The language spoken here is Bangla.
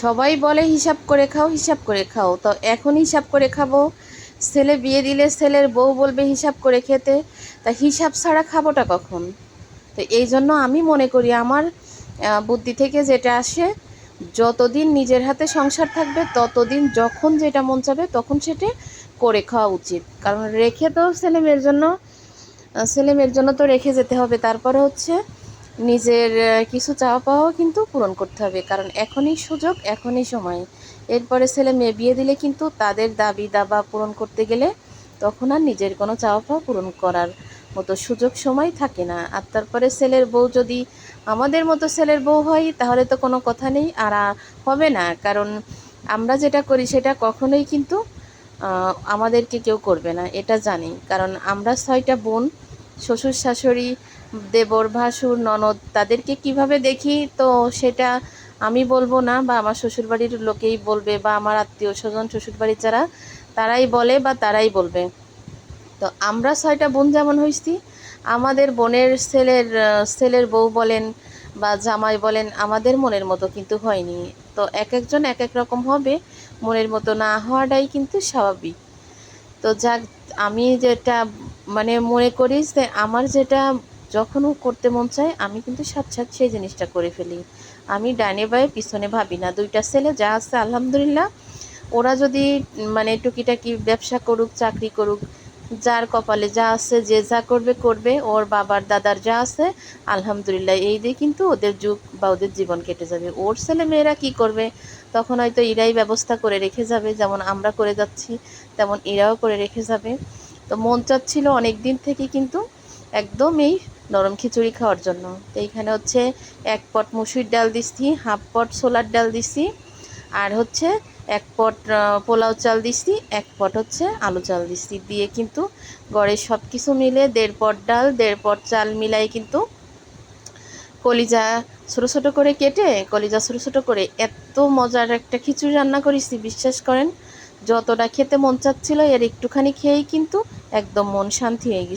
সবাই বলে হিসাব করে খাও, হিসাব করে খাও। তো এখন হিসাব করে খাবো, ছেলে বিয়ে দিলে ছেলের বউ বলবে হিসাব করে খেতে, তা হিসাব ছাড়া খাবোটা কখন? তো এই জন্য আমি মনে করি আমার বুদ্ধি থেকে যেটা আসে, যতদিন নিজের হাতে সংসার থাকবে ততদিন যখন যেটা মন চাবে তখন সেটা করে খাওয়া উচিত। কারণ রেখে তো ছেলে মেয়ের জন্য তো রেখে যেতে হবে। তারপরে হচ্ছে নিজের কিছু চাওয়া পাওয়াও কিন্তু পূরণ করতে হবে, কারণ এখনই সুযোগ, এখনই সময়। এরপরে ছেলে মেয়ে বিয়ে দিলে কিন্তু তাদের দাবি দাবা পূরণ করতে গেলে তখন আর নিজের কোনো চাওয়া পাওয়া পূরণ করার মতো সুযোগ সময় থাকে না। আর তারপরে ছেলের বউ যদি আমাদের মতো ছেলের বউ হয় তাহলে তো কোনো কথা নেই, আর হবে না। কারণ আমরা যেটা করি সেটা কখনোই কিন্তু আমাদেরকে কেউ করবে না, এটা জানি। কারণ আমরা 6টা বোন, শ্বশুর শাশুড়ি, দেবর ভাসুর ননদ, তাদেরকে কিভাবে দেখি তো সেটা আমি বলবো না, বা আমার শ্বশুরবাড়ির লোকেই বলবে, বা আমার আত্মীয় স্বজন শ্বশুরবাড়ির যারা, তারাই বলে বা তারাই বলবে। তো আমরা 6টা বোন যেমন হয়েছি, আমাদের বোনের ছেলের বউ বলেন বা জামাই বলেন, আমাদের মনের মতো কিন্তু হয়নি। তো এক একজন এক এক রকম হবে, মনের মতো না হওয়াটাই কিন্তু স্বাভাবিক। তো যাক, আমি যেটা মানে মনে করি যে আমার যেটা যখনও করতে মন চায় আমি কিন্তু সাথে সাথে সেই জিনিসটা করে ফেলি। আমি ডাইনে বায়ে পিছনে ভাবি না। 2টা ছেলে যা আছে আলহামদুলিল্লাহ, ওরা যদি মানে টুকিটাকি ব্যবসা করুক, চাকরি করুক, যার কপালে যা আছে, যে যা করবে করবে, ওর বাবার দাদার যা আছে আলহামদুলিল্লাহ, এই দিয়ে কিন্তু ওদের যুগ বা ওদের জীবন কেটে যাবে। ওর ছেলে মেয়েরা কী করবে তখন হয়তো এরাই ব্যবস্থা করে রেখে যাবে, যেমন আমরা করে যাচ্ছি তেমন এরাও করে রেখে যাবে। তো মন চাচ্ছিল অনেক দিন থেকে কিন্তু একদম এই নরম খিচুড়ি খাওয়ার জন্য। তো এইখানে হচ্ছে 1 পট মুসুর ডাল দিচ্ছি, হাফ পট ছোলার ডাল দিচ্ছি, আর হচ্ছে 1 পট পোলাও চাল দিচ্ছি, 1 পট হচ্ছে আলু চাল দিচ্ছি, দিয়ে কিন্তু গড়ে সব কিছু মিলে 1.5 পট ডাল 1.5 পট চাল মিলাই কিন্তু কলিজা ছোটো ছোটো করে কেটে, কলিজা ছোটো ছোটো করে এত মজার একটা খিচুড়ি রান্না করেছি, বিশ্বাস করেন। যতটা খেতে মন চাচ্ছিল এর একটুখানি খেয়েই কিন্তু একদম মন শান্তি হয়ে গেছে।